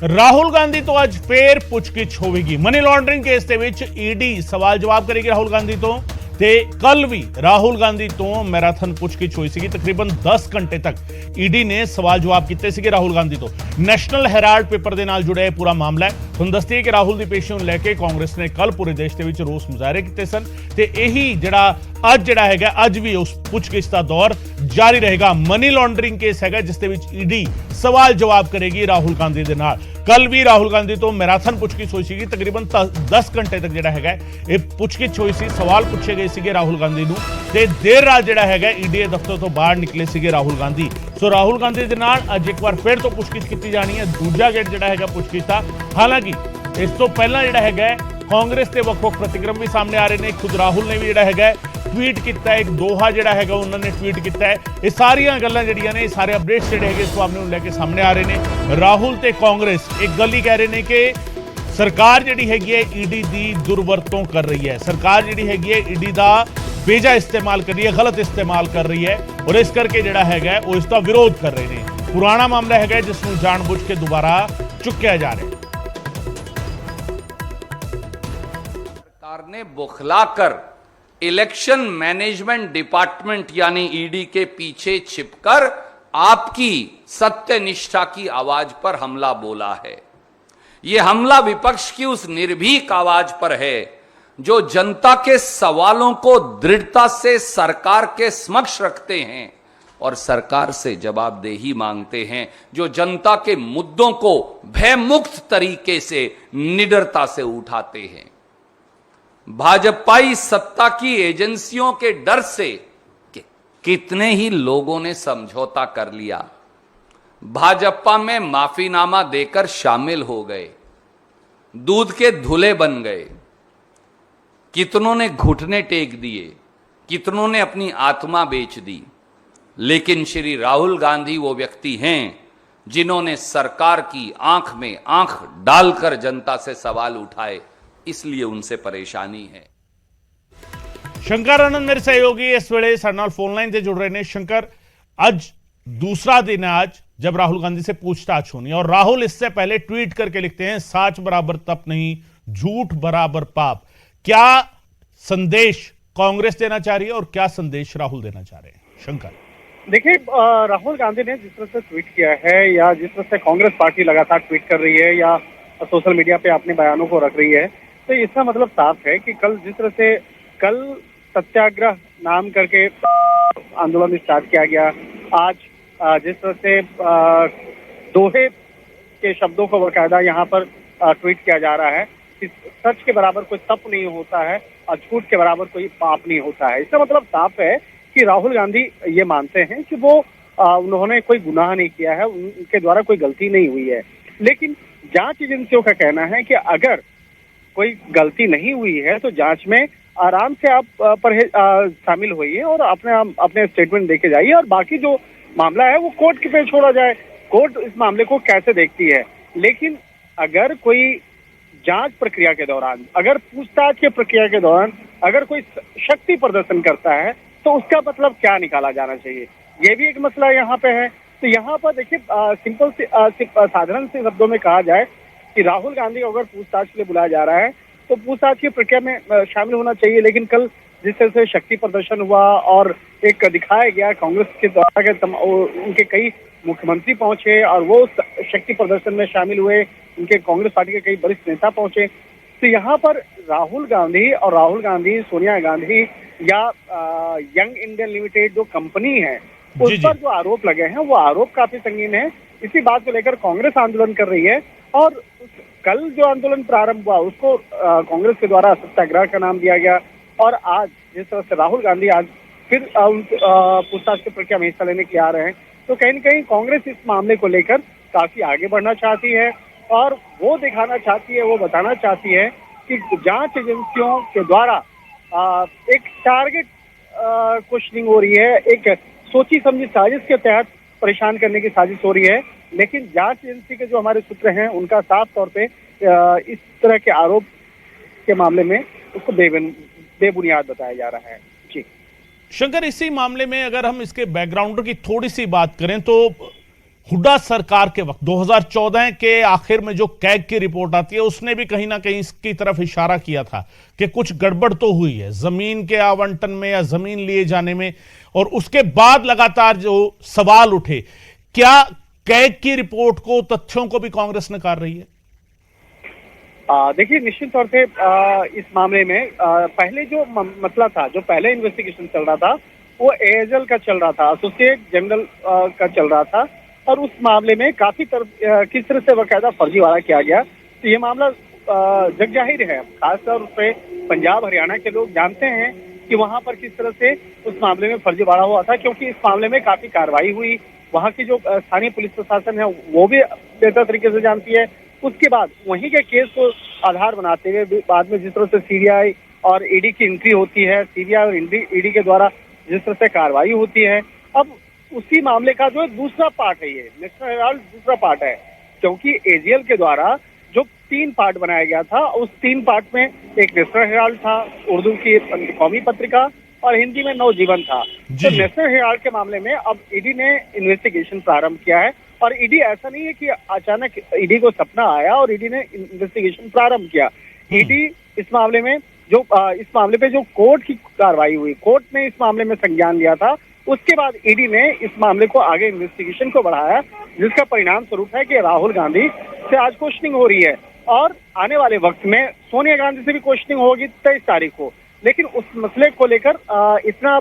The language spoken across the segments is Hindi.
ਰਾਹੁਲ ਗਾਂਧੀ ਤੋਂ ਅੱਜ ਫੇਰ ਪੁੱਛਗਿੱਛ ਹੋਵੇਗੀ। ਮਨੀ ਲਾਂਡਰਿੰਗ ਕੇਸ ਦੇ ਵਿੱਚ ਈਡੀ ਸਵਾਲ ਜਵਾਬ ਕਰੇਗੀ ਰਾਹੁਲ ਗਾਂਧੀ ਤੋਂ ਤੇ ਕੱਲ ਵੀ ਰਾਹੁਲ ਗਾਂਧੀ ਤੋਂ ਮੈਰਾਥਨ ਪੁੱਛਗਿੱਛ ਹੋਈ ਸੀਗੀ। ਤਕਰੀਬਨ 10 ਘੰਟੇ ਤੱਕ ਈਡੀ ਨੇ ਸਵਾਲ ਜਵਾਬ ਕੀਤੇ ਸੀਗੇ ਰਾਹੁਲ ਗਾਂਧੀ ਤੋਂ। ਨੈਸ਼ਨਲ ਹੈਰਾਲਡ ਪੇਪਰ ਦੇ ਨਾਲ ਜੁੜਿਆ ਇਹ ਪੂਰਾ ਮਾਮਲਾ ਹੈ। ਤੁਹਾਨੂੰ ਦੱਸਦੀ ਹੈ ਕਿ ਰਾਹੁਲ ਦੀ ਪੇਸ਼ੀ ਨੂੰ ਲੈ ਕੇ ਕਾਂਗਰਸ ਨੇ ਕੱਲ ਪੂਰੇ ਦੇਸ਼ ਦੇ ਵਿੱਚ ਰੋਸ ਮੁਜ਼ਾਹਰੇ ਕੀਤੇ ਸਨ ਤੇ ਇਹੀ ਅੱਜ ਹੈਗਾ ਅੱਜ ਵੀ ਉਸ ਪੁੱਛਗਿੱਛ ਦਾ ਦੌਰ ਜਾਰੀ ਰਹੇਗਾ। ਮਨੀ ਲਾਂਡਰਿੰਗ ਕੇਸ ਹੈਗਾ ਜਿਸ ਦੇ ਵਿੱਚ ਈਡੀ ਸਵਾਲ ਜਵਾਬ ਕਰੇਗੀ ਰਾਹੁਲ ਗਾਂਧੀ ਦੇ ਨਾਲ। ਕੱਲ ਵੀ ਰਾਹੁਲ ਗਾਂਧੀ ਤੋਂ ਮੈਰਾਥਨ ਪੁੱਛਗਿੱਛ ਹੋਈ ਸੀਗੀ। ਤਕਰੀਬਨ 10 ਘੰਟੇ ਤੱਕ ਹੈਗਾ ਇਹ ਪੁੱਛਗਿੱਛ ਹੋਈ ਸੀ। ਸਵਾਲ ਪੁੱਛੇ ਗਏ ਸੀਗੇ ਰਾਹੁਲ ਗਾਂਧੀ ਨੂੰ ਤੇ ਦੇਰ ਰਾਤ ਹੈਗਾ ਈਡੀ ਦੇ ਦਫ਼ਤਰ ਤੋਂ ਬਾਹਰ ਨਿਕਲੇ ਸੀਗੇ ਰਾਹੁਲ ਗਾਂਧੀ। ਸੋ ਰਾਹੁਲ ਗਾਂਧੀ ਦੇ ਨਾਲ ਅੱਜ ਇੱਕ ਵਾਰ ਫਿਰ ਤੋਂ ਪੁੱਛਗਿੱਛ ਕੀਤੀ ਜਾਣੀ ਹੈ। ਦੂਜਾ ਗੇੜ ਹੈਗਾ ਪੁੱਛਗਿੱਛ ਦਾ। ਹਾਲਾਂਕਿ ਇਸ ਤੋਂ ਪਹਿਲਾਂ ਹੈਗਾ ਕਾਂਗਰਸ ਦੇ ਵੱਖ-ਵੱਖ ਪ੍ਰਤੀਕਰਮ ਵੀ ਸਾਹਮਣੇ ਆ ਰਹੇ ਨੇ। ਖੁਦ ਰਾਹੁਲ ਨੇ ਵੀ ਹੈਗਾ ट्वीट किया है। एक दोहा हैगा उन्होंने ट्वीट किया है। ये सारिया गल्लां जड़ियां ने सारे अपडेट्स इस मामले को लेकर सामने आ रहे हैं। राहुल ते कांग्रेस एक गल ही कह रहे हैं कि सरकार जिहड़ी हैगी है ईडी की दुरवरतों कर रही है। सरकार जिहड़ी हैगी है ईडी का बेजा इस्तेमाल कर रही है, गलत इस्तेमाल कर रही है और इस करके जिहड़ा हैगा वो इसका विरोध कर रहे हैं। पुराना मामला हैगा जिसनूं जानबूझ के दोबारा चुक्या जा रहा है। सरकार ने बौखलाकर इलेक्शन मैनेजमेंट डिपार्टमेंट यानी ईडी के पीछे छिपकर आपकी सत्यनिष्ठा की आवाज पर हमला बोला है। यह हमला विपक्ष की उस निर्भीक आवाज पर है जो जनता के सवालों को दृढ़ता से सरकार के समक्ष रखते हैं और सरकार से जवाबदेही मांगते हैं, जो जनता के मुद्दों को भयमुक्त तरीके से निडरता से उठाते हैं। भाजपाई सत्ता की एजेंसियों के डर से कि कितने ही लोगों ने समझौता कर लिया, भाजपा में माफीनामा देकर शामिल हो गए, दूध के धुले बन गए। कितनों ने घुटने टेक दिए, कितनों ने अपनी आत्मा बेच दी। लेकिन श्री राहुल गांधी वो व्यक्ति हैं जिन्होंने सरकार की आंख में आंख डालकर जनता से सवाल उठाए, इसलिए उनसे परेशानी है। शंकर आनंद मेरे सहयोगी इस वेले साडे नाल फोन लाइन से जुड़ रहे हैं। शंकर, आज दूसरा दिन है आज जब राहुल गांधी से पूछताछ होनी है और राहुल इससे पहले ट्वीट करके लिखते हैं साच बराबर तप नहीं, झूठ बराबर पाप। क्या संदेश कांग्रेस देना चाह रही है और क्या संदेश राहुल देना चाह रहे हैं? शंकर, देखिए, राहुल गांधी ने जिस तरह से ट्वीट किया है या जिस तरह से कांग्रेस पार्टी लगातार ट्वीट कर रही है या सोशल मीडिया पे अपने बयानों को रख रही है, तो इसका मतलब साफ है कि कल जिस तरह से कल सत्याग्रह नाम करके आंदोलन स्टार्ट किया गया, आज जिस तरह से दोहे के शब्दों को बाकायदा यहाँ पर ट्वीट किया जा रहा है कि सच के बराबर कोई तप नहीं होता है और झूठ के बराबर कोई पाप नहीं होता है। इसका मतलब साफ है कि राहुल गांधी ये मानते हैं कि वो उन्होंने कोई गुनाह नहीं किया है, उनके द्वारा कोई गलती नहीं हुई है। लेकिन जांच एजेंसियों का कहना है कि अगर कोई गलती नहीं हुई है तो जांच में आराम से आप शामिल होइए और अपने स्टेटमेंट देके जाइए और बाकी जो मामला है वो कोर्ट के पे छोड़ा जाए। कोर्ट इस मामले को कैसे देखती है। लेकिन अगर कोई जांच प्रक्रिया के दौरान, अगर पूछताछ की प्रक्रिया के दौरान अगर कोई शक्ति प्रदर्शन करता है तो उसका मतलब क्या निकाला जाना चाहिए, ये भी एक मसला यहाँ पे है। तो यहाँ पर देखिए, सिंपल से साधारण से शब्दों में कहा जाए कि राहुल गांधी को अगर पूछताछ के लिए बुलाया जा रहा है तो पूछताछ की प्रक्रिया में शामिल होना चाहिए। लेकिन कल जिस तरह से शक्ति प्रदर्शन हुआ और एक दिखाया गया कांग्रेस के द्वारा के उनके कई मुख्यमंत्री पहुंचे और वो शक्ति प्रदर्शन में शामिल हुए, उनके कांग्रेस पार्टी के कई वरिष्ठ नेता पहुंचे, तो यहाँ पर राहुल गांधी सोनिया गांधी या यंग इंडिया लिमिटेड जो कंपनी है उस पर जो आरोप लगे हैं वो आरोप काफी संगीन है। इसी बात को लेकर कांग्रेस आंदोलन कर रही है और कल जो आंदोलन प्रारंभ हुआ उसको कांग्रेस के द्वारा सत्याग्रह का नाम दिया गया और आज जिस तरह से राहुल गांधी आज फिर पूछताछ की प्रक्रिया में हिस्सा लेने के लिए आ रहे हैं, तो कहीं न कहीं कांग्रेस इस मामले को लेकर काफी आगे बढ़ना चाहती है और वो दिखाना चाहती है, वो बताना चाहती है कि जांच एजेंसियों के द्वारा एक टारगेट क्वेश्चनिंग हो रही है, एक सोची समझी साजिश के तहत परेशान करने की साजिश हो रही है। लेकिन जांच एजेंसी के जो हमारे सूत्र हैं उनका साफ तौर पे इस तरह के आरोप के मामले में उसको बेबुनियाद बताया जा रहा है। जी शंकर, इसी मामले में अगर हम इसके बैकग्राउंड की थोड़ी सी बात करें तो हुड्डा सरकार के वक्त 2014 के आखिर में जो कैग की रिपोर्ट आती है उसने भी कहीं ना कहीं इसकी तरफ इशारा किया था कि कुछ गड़बड़ तो हुई है जमीन के आवंटन में या जमीन लिए जाने में, और उसके बाद लगातार जो सवाल उठे, क्या कैग की रिपोर्ट को, तथ्यों को भी कांग्रेस नकार रही है? देखिए, निश्चित तौर पे इस मामले में पहले जो मसला था, जो पहले इन्वेस्टिगेशन चल रहा था वो एएजएल का चल रहा था, एसोसिएट जनरल का चल रहा था, और उस मामले में काफी किस तरह से बाकायदा फर्जीवाड़ा किया गया। तो ये मामला जग जाहिर है, खासतौर पे पंजाब हरियाणा के लोग जानते हैं कि वहां पर किस तरह से उस मामले में फर्जीवाड़ा हुआ था, क्योंकि इस मामले में काफी कार्रवाई हुई। वहां की जो स्थानीय पुलिस प्रशासन है वो भी बेहतर तरीके से जानती है। उसके बाद वहीं के केस को आधार बनाते हुए बाद में जिस तरह से सीबीआई और ईडी की एंट्री होती है, सीबीआई और ईडी के द्वारा जिस तरह से कार्रवाई होती है, अब उसी मामले का जो दूसरा पार्ट है, ये नेशनल हेराल्ड दूसरा पार्ट है, क्योंकि एजीएल के द्वारा जो 3 पार्ट बनाया गया था, उस 3 पार्ट में एक नेशनल हेराल्ड था, उर्दू की कौमी पत्रिका, और हिंदी में नवजीवन था। तो नेशनल हेराल्ड के मामले में अब ईडी ने इन्वेस्टिगेशन प्रारंभ किया है, और ईडी ऐसा नहीं है कि अचानक ईडी को सपना आया और ईडी ने इन्वेस्टिगेशन प्रारंभ किया। ईडी इस मामले में इस मामले पे जो कोर्ट की कार्रवाई हुई, कोर्ट ने इस मामले में संज्ञान लिया था, उसके बाद ईडी ने इस मामले को आगे इन्वेस्टिगेशन को बढ़ाया, जिसका परिणाम स्वरूप है कि राहुल गांधी से आज क्वेश्चनिंग हो रही है, और आने वाले वक्त में सोनिया गांधी से भी क्वेश्चनिंग होगी 23 तारीख को। लेकिन उस मसले को लेकर इतना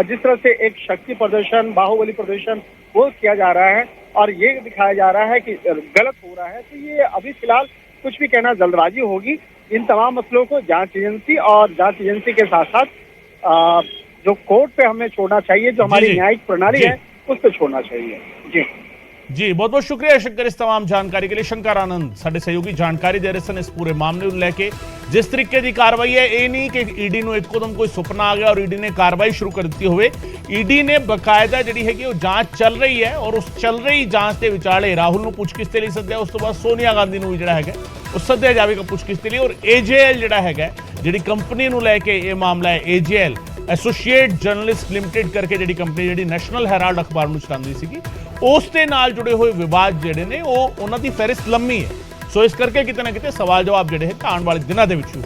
जिस तरह से एक शक्ति प्रदर्शन, बाहुबली प्रदर्शन वो किया जा रहा है और ये दिखाया जा रहा है कि गलत हो रहा है, तो ये अभी फिलहाल कुछ भी कहना जल्दबाजी होगी। इन तमाम मसलों को जांच एजेंसी के साथ साथ जो कोर्ट पे हमें छोड़ना चाहिए, जो हमारी न्यायिक प्रणाली है उस पर छोड़ना चाहिए। जी बहुत बहुत शुक्रिया शंकर इस तमाम जानकारी के लिए। शंकर आनंद साडे सहयोगी जानकारी दे रहे सन इस पूरे मामले को लेके। जिस तरीके की कार्रवाई है, ये नहीं कि ईडी ਨੂੰ ਇੱਕਦਮ कोई सुपना आ गया और ईडी ने कार्रवाई शुरू कर दी ਹੋਵੇ। ईडी ने बकायदा ਜਿਹੜੀ ਹੈਗੀ ਉਹ ਜਾਂਚ ਚੱਲ ਰਹੀ ਹੈ, और उस चल रही ਜਾਂਚ ਦੇ ਵਿਚਾਲੇ ਰਾਹੁਲ ਨੂੰ ਪੁੱਛਗਿੱਛ ਦੇ ਲਈ ਸੱਦਿਆ, ਉਸ ਤੋਂ ਬਾਅਦ ਸੋਨੀਆ ਗਾਂਧੀ ਨੂੰ ਵੀ ਜਿਹੜਾ ਹੈਗਾ ਉਹ ਸੱਦਿਆ ਜਾਵੇਗਾ ਪੁੱਛਗਿੱਛ ਦੇ ਲਈ। और एजेएल ਜਿਹੜਾ ਹੈਗਾ, ਜਿਹੜੀ ਕੰਪਨੀ ਨੂੰ ਲੈ ਕੇ ਇਹ ਮਾਮਲਾ ਹੈ, एजेएल एसोसिएट जर्नलिस्ट लिमिटेड करके ਜਿਹੜੀ ਕੰਪਨੀ ਜਿਹੜੀ ਨੈਸ਼ਨਲ ਹੈਰਾਲਡ ਅਖਬਾਰ ਨੂੰ ਚਲਾਉਂਦੀ ਸੀਗੀ, ਉਸ ਦੇ ਨਾਲ ਜੁੜੇ ਹੋਏ ਵਿਵਾਦ ਜਿਹੜੇ ਨੇ ਉਹ ਉਹਨਾਂ ਦੀ ਫਹਿਰਿਸਤ ਲੰਮੀ ਹੈ। ਸੋ ਇਸ ਕਰਕੇ ਕਿਤੇ ਨਾ ਕਿਤੇ ਸਵਾਲ ਜਵਾਬ ਜਿਹੜੇ ਹੈ ਆਉਣ ਵਾਲੇ ਦਿਨਾਂ ਦੇ ਵਿੱਚ